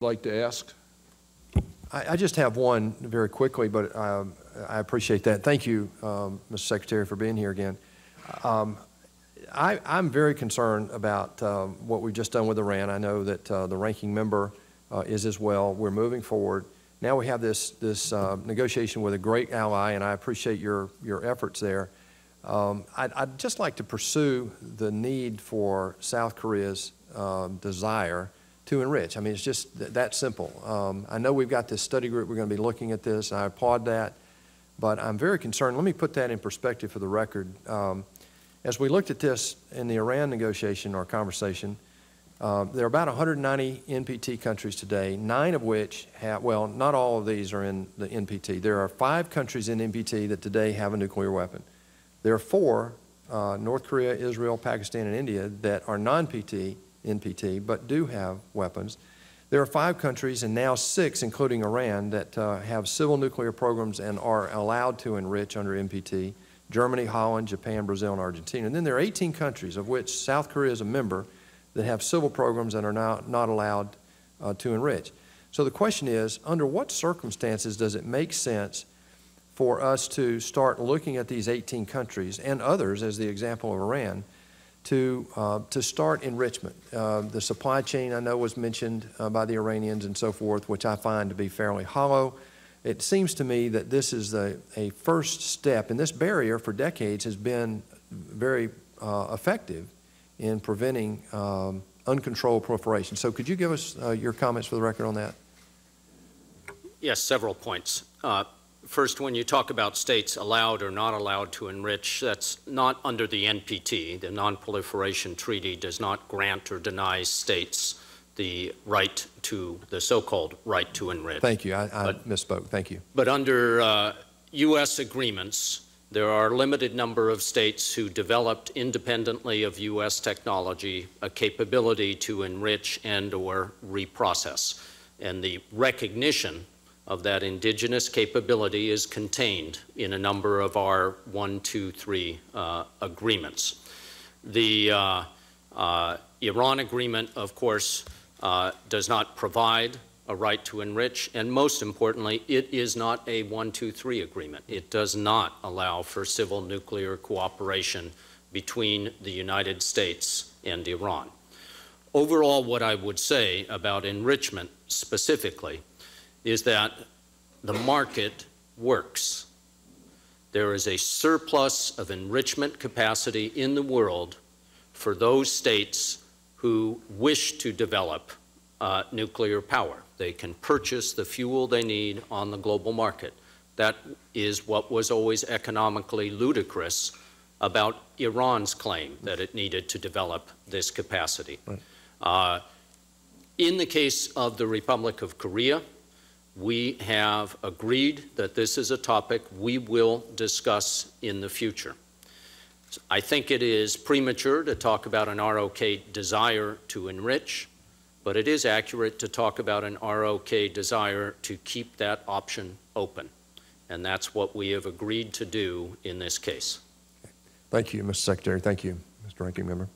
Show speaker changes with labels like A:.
A: like to ask?
B: I just have one very quickly, but I appreciate that. Thank you, Mr. Secretary, for being here again. I'm very concerned about what we've just done with Iran. I know that the ranking member is as well. We're moving forward. Now we have this negotiation with a great ally, and I appreciate your efforts there. I'd just like to pursue the need for South Korea's desire to enrich. I mean, it's just that simple. I know we've got this study group. We're going to be looking at this, and I applaud that. But I'm very concerned. Let me put that in perspective for the record. As we looked at this in the Iran negotiation or conversation, there are about 190 NPT countries today, 9 of which have, well, not all of these are in the NPT. There are 5 countries in NPT that today have a nuclear weapon. There are 4, North Korea, Israel, Pakistan, and India, that are non-NPT, but do have weapons. There are 5 countries, and now 6, including Iran, that have civil nuclear programs and are allowed to enrich under NPT: Germany, Holland, Japan, Brazil, and Argentina. And then there are 18 countries, of which South Korea is a member, that have civil programs and are now not allowed to enrich. So the question is, under what circumstances does it make sense for us to start looking at these 18 countries and others, as the example of Iran, to start enrichment? The supply chain, I know, was mentioned by the Iranians and so forth, which I find to be fairly hollow. It seems to me that this is a first step, and this barrier for decades has been very effective in preventing uncontrolled proliferation. So could you give us your comments for the record on that?
C: Yes, several points. First, when you talk about states allowed or not allowed to enrich, that's not under the NPT. The Non-Proliferation Treaty does not grant or deny states the right to, the so-called right to enrich.
B: Thank you. I misspoke. Thank you.
C: But under U.S. agreements, there are a limited number of states who developed independently of U.S. technology a capability to enrich and or reprocess. And the recognition of that indigenous capability is contained in a number of our 1, 2, 3 agreements. The Iran agreement, of course, does not provide a right to enrich, and most importantly, it is not a 1, 2, 3 agreement. It does not allow for civil nuclear cooperation between the United States and Iran. Overall, what I would say about enrichment specifically is that the market works. There is a surplus of enrichment capacity in the world for those states who wish to develop nuclear power. They can purchase the fuel they need on the global market. That is what was always economically ludicrous about Iran's claim that it needed to develop this capacity. Right. In the case of the Republic of Korea, we have agreed that this is a topic we will discuss in the future. I think it is premature to talk about an ROK desire to enrich, but it is accurate to talk about an ROK desire to keep that option open. And that's what we have agreed to do in this case.
B: Thank you, Mr. Secretary. Thank you, Mr. Ranking Member.